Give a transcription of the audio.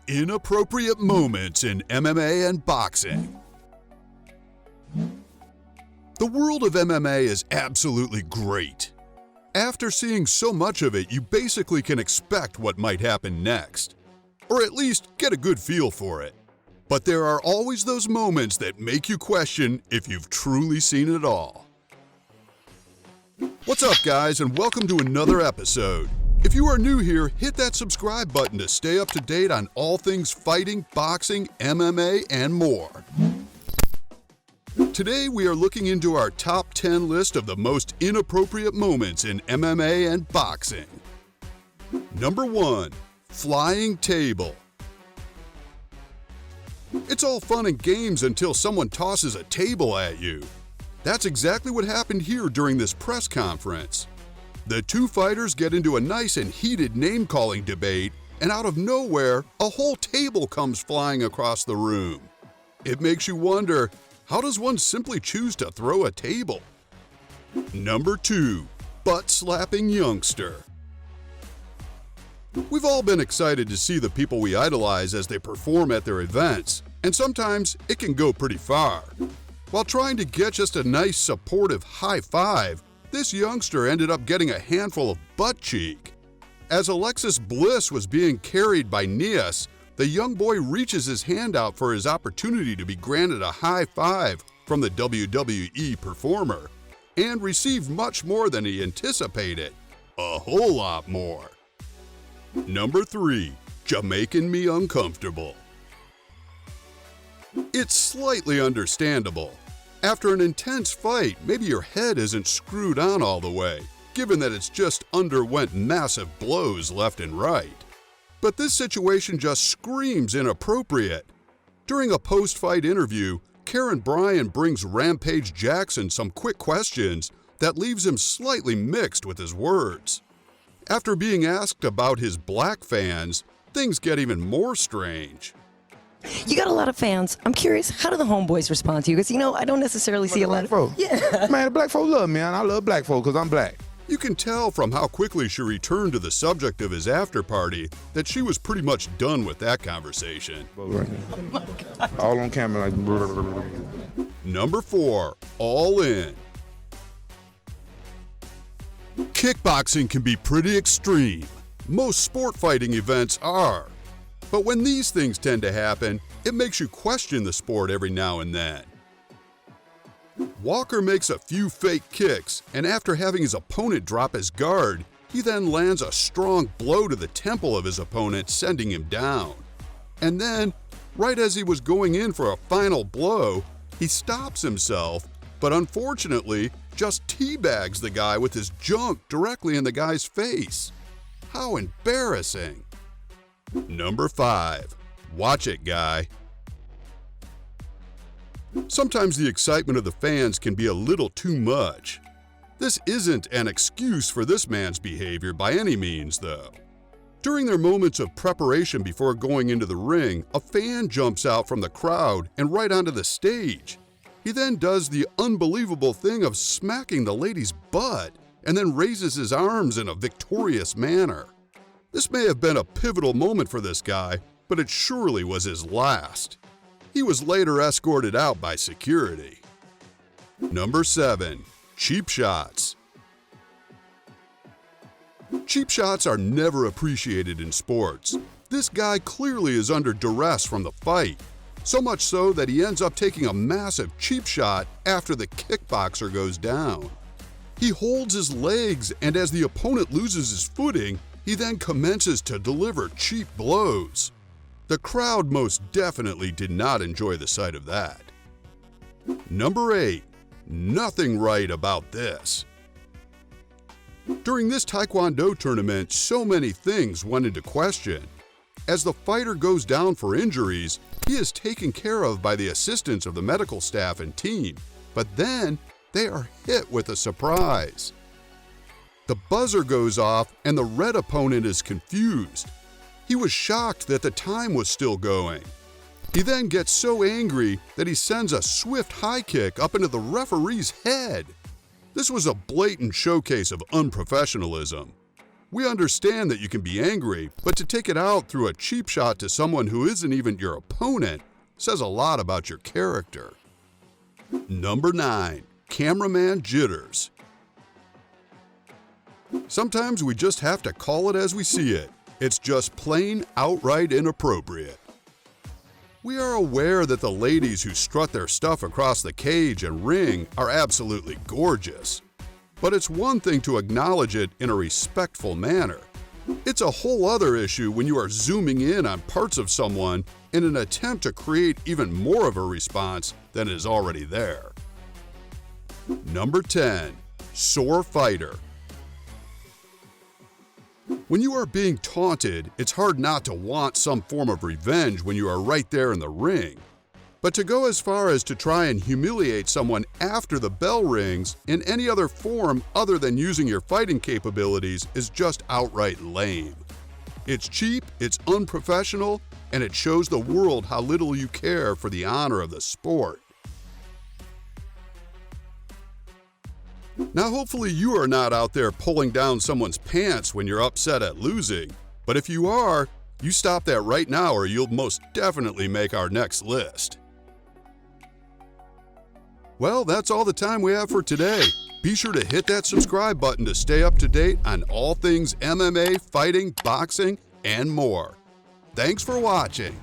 Inappropriate moments in MMA and boxing. The world of MMA is absolutely great. After seeing so much of it, you basically can expect what might happen next, or at least get a good feel for it. But there are always those moments that make you question if you've truly seen it all. What's up, guys, and welcome to another episode. If you are new here, hit that subscribe button to stay up to date on all things fighting, boxing, MMA, and more. Today, we are looking into our top 10 list of the most inappropriate moments in MMA and boxing. Number 1. Flying table. It's all fun and games until someone tosses a table at you. That's exactly what happened here during this press conference. The two fighters get into a nice and heated name-calling debate, and out of nowhere, a whole table comes flying across the room. It makes you wonder, how does one simply choose to throw a table? Number 2. Butt-slapping youngster. We've all been excited to see the people we idolize as they perform at their events, and sometimes it can go pretty far. While trying to get just a nice, supportive high five, this youngster ended up getting a handful of butt cheek. As Alexis Bliss was being carried by Nias, the young boy reaches his hand out for his opportunity to be granted a high five from the WWE performer, and received much more than he anticipated. A whole lot more. Number 3. Jamaican me uncomfortable. It's slightly understandable. After an intense fight, maybe your head isn't screwed on all the way, given that it's just underwent massive blows left and right. But this situation just screams inappropriate. During a post-fight interview, Karen Bryan brings Rampage Jackson some quick questions that leaves him slightly mixed with his words. After being asked about his black fans, things get even more strange. You got a lot of fans. I'm curious, how do the homeboys respond to you? Because, I don't necessarily see a lot of... folk. Yeah. Man, the black folk love me, and I love black folk because I'm black. You can tell from how quickly she returned to the subject of his after party that she was pretty much done with that conversation. All on camera like... Number 4. All in. Kickboxing can be pretty extreme. Most sport fighting events are. But when these things tend to happen, it makes you question the sport every now and then. Walker makes a few fake kicks, and after having his opponent drop his guard, he then lands a strong blow to the temple of his opponent, sending him down. And then, right as he was going in for a final blow, he stops himself, but unfortunately just teabags the guy with his junk directly in the guy's face. How embarrassing. Number 5. Watch it, guy. Sometimes the excitement of the fans can be a little too much. This isn't an excuse for this man's behavior by any means, though. During their moments of preparation before going into the ring, a fan jumps out from the crowd and right onto the stage. He then does the unbelievable thing of smacking the lady's butt and then raises his arms in a victorious manner. This may have been a pivotal moment for this guy, but it surely was his last. He was later escorted out by security. Number 7. Cheap shots. Cheap shots are never appreciated in sports. This guy clearly is under duress from the fight, so much so that he ends up taking a massive cheap shot after the kickboxer goes down. He holds his legs, and as the opponent loses his footing, he then commences to deliver cheap blows. The crowd most definitely did not enjoy the sight of that. Number 8. Nothing right about this. During this Taekwondo tournament, so many things went into question. As the fighter goes down for injuries, he is taken care of by the assistance of the medical staff and team, but then they are hit with a surprise. The buzzer goes off and the red opponent is confused. He was shocked that the time was still going. He then gets so angry that he sends a swift high kick up into the referee's head. This was a blatant showcase of unprofessionalism. We understand that you can be angry, but to take it out through a cheap shot to someone who isn't even your opponent says a lot about your character. Number 9. Cameraman jitters. Sometimes we just have to call it as we see it. It's just plain outright inappropriate. We are aware that the ladies who strut their stuff across the cage and ring are absolutely gorgeous. But it's one thing to acknowledge it in a respectful manner. It's a whole other issue when you are zooming in on parts of someone in an attempt to create even more of a response than is already there. Number 10. Sore fighter. When you are being taunted, it's hard not to want some form of revenge when you are right there in the ring. But to go as far as to try and humiliate someone after the bell rings in any other form other than using your fighting capabilities is just outright lame. It's cheap, it's unprofessional, and it shows the world how little you care for the honor of the sport. Now, hopefully you are not out there pulling down someone's pants when you're upset at losing, but if you are, you stop that right now or you'll most definitely make our next list. Well, that's all the time we have for today. Be sure to hit that subscribe button to stay up to date on all things MMA, fighting, boxing, and more. Thanks for watching.